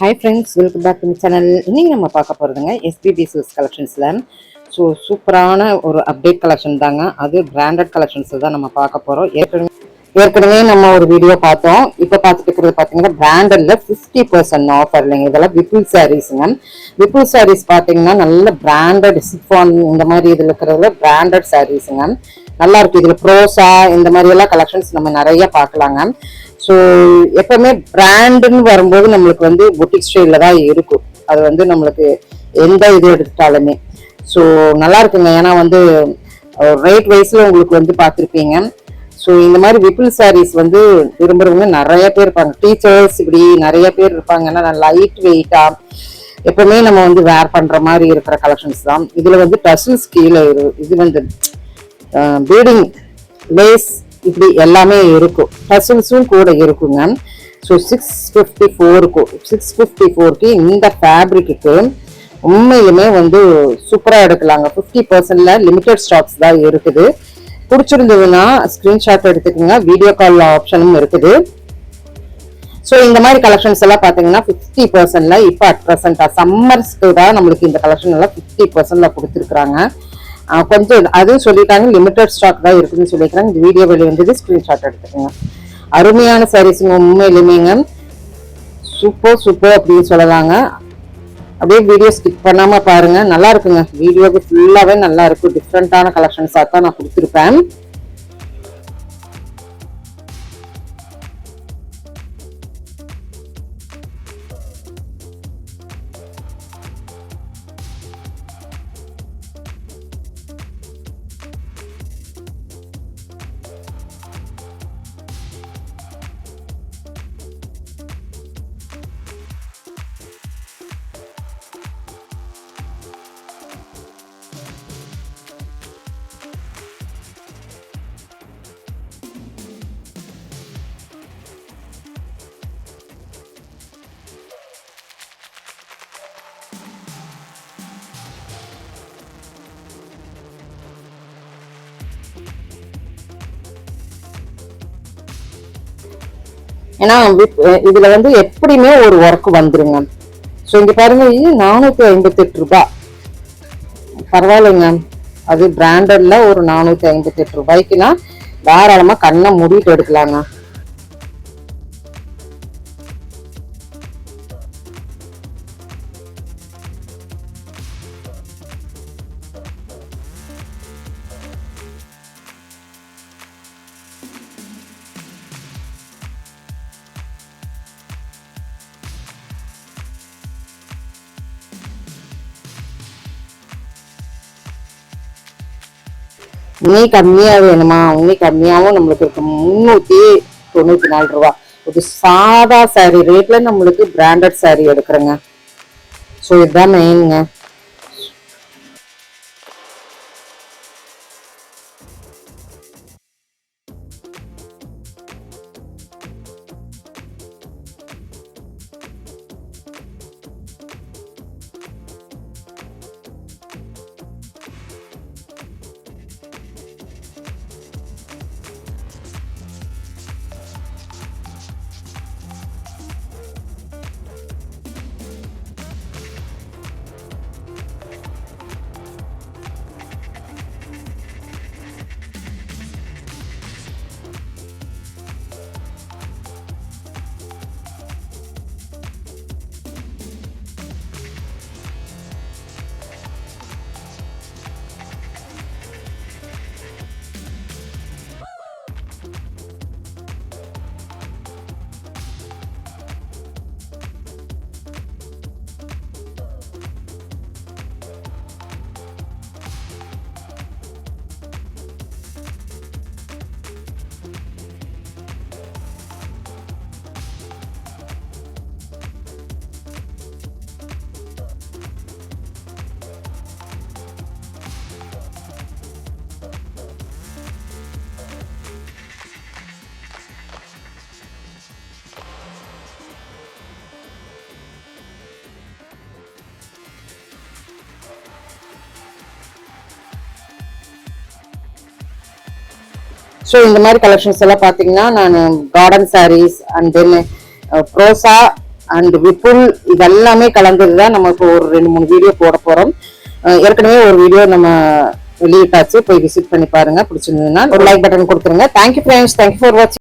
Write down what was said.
Hi friends, welcome back to my channel. இன்னைக்கு நம்ம பார்க்க போறதுங்க SPB Silks collectionsல சூப்பரான ஒரு அப்டேட் கலெக்ஷன் தாங்க. அது பிராண்டட் கலெக்ஷன்ஸ் தான் நம்ம பார்க்க போறோம். ஏற்கனவே நம்ம ஒரு வீடியோ பார்த்தோம். இப்ப பார்த்துட்டு இருக்கிறது பாத்தீங்கன்னா பிராண்டட்ல 50% ஆஃபர் இல்லைங்க. இதெல்லாம் விப்புல் சாரீஸ்ங்க. விப்புல் சாரீஸ் பாத்தீங்கன்னா நல்ல பிராண்டட் சிஃபான் இந்த மாதிரி இதுல இருக்கிறதுல பிராண்டட் சாரீஸ்ங்க. நல்லா இருக்கு. இதுல ப்ரோசா இந்த மாதிரி எல்லாம் கலெக்ஷன்ஸ் நம்ம நிறைய பார்க்கலாங்க. ஸோ எப்பவுமே பிராண்டுன்னு வரும்போது நம்மளுக்கு வந்து பொட்டிக் ஸ்டைலில் தான் இருக்கும். அது வந்து நம்மளுக்கு எந்த இது எடுத்துட்டாலுமே ஸோ நல்லா இருக்குங்க. ஏன்னா வந்து ரேட் வைஸ்ல உங்களுக்கு வந்து பார்த்துருப்பீங்க. ஸோ இந்த மாதிரி விப்புல் சாரீஸ் வந்து விரும்புறவங்க நிறைய பேர் இருப்பாங்க. டீச்சர்ஸ் இப்படி நிறைய பேர் இருப்பாங்க. ஏன்னா லைட் வெயிட்டா எப்பவுமே நம்ம வந்து வேர் பண்ற மாதிரி இருக்கிற கலெக்ஷன்ஸ் தான். இதுல வந்து டசில்ஸ் கீழே இது வந்து பீடிங் லேஸ் இப்படி எல்லாமே இருக்கும். டசில்ஸும் கூட இருக்குங்க. ஸோ 654க்கு இந்த ஃபேப்ரிக்கு உண்மையிலுமே வந்து சூப்பராக எடுக்கலாங்க. 50%ல லிமிடெட் ஸ்டாக்ஸ் தான் இருக்குது. பிடிச்சிருந்ததுன்னா ஸ்கிரீன்ஷாட் எடுத்துக்கோங்க. வீடியோ கால் ஆப்ஷனும் இருக்குது. ஸோ இந்த மாதிரி கலெக்ஷன்ஸ் எல்லாம் பார்த்தீங்கன்னா 50%ல இப்போ அட் ப்ரெசென்டா சம்மர்ஸ்க்கு தான் நம்மளுக்கு இந்த கலெக்ஷன் எல்லாம் 50%ல கொடுத்துருக்குறாங்க. கொஞ்சம் அதுவும் சொல்லிட்டாங்க, லிமிடெட் ஸ்டாக் தான் இருக்குதுன்னு சொல்லிக்கிறாங்க. இந்த வீடியோ வெளியே வந்தது ஸ்கிரீன்ஷாட் எடுத்துக்கோங்க. அருமையான சாரீஸுங்க உண்மையிலுமேங்க. சூப்பர் அப்படின்னு சொல்லலாங்க. அப்படியே வீடியோ ஸ்கிப் பண்ணாம பாருங்க, நல்லா இருக்குங்க. வீடியோக்கு ஃபுல்லாவே நல்லா இருக்கும். டிஃப்ரெண்டான கலெக்ஷன்ஸாக தான் நான் கொடுத்துருப்பேன். ஏன்னா இதுல வந்து எப்படியுமே ஒரு ஒர்க் வந்துருங்க. ஸோ இங்க பாருங்க, இது 458 ரூபாய். பரவாயில்லைங்க. அது பிராண்டட்ல ஒரு 458 ரூபாய்க்குன்னா தாராளமா கண்ணை மூடிட்டு எடுக்கலாங்க. உன்னி கம்மியா வேணுமா? உன்னி கம்மியாவும் நம்மளுக்கு இருக்கு. 394 ரூபா. ஒரு சாதா சாரி ரேட்ல நம்மளுக்கு பிராண்டட் சாரி எடுக்கிறேங்க. ஸோ இதுதான் மெயினுங்க. ஸோ இந்த மாதிரி கலெக்ஷன்ஸ் எல்லாம் பார்த்தீங்கன்னா நான் கார்டன் சாரீஸ் அண்ட் தென் ப்ரோசா அண்ட் விப்புல் இதெல்லாமே கலந்ததுதான் நம்ம இப்போ ஒரு 2-3 வீடியோ போட போறோம். ஏற்கனவே ஒரு வீடியோ நம்ம வெளியிட்டாச்சு, போய் விசிட் பண்ணி பாருங்க. பிடிச்சிருந்ததுன்னா ஒரு லைக் பட்டன் கொடுத்துருங்க. தேங்க்யூ ஃப்ரெண்ட்ஸ், தேங்க்யூ ஃபார் வாட்சிங்.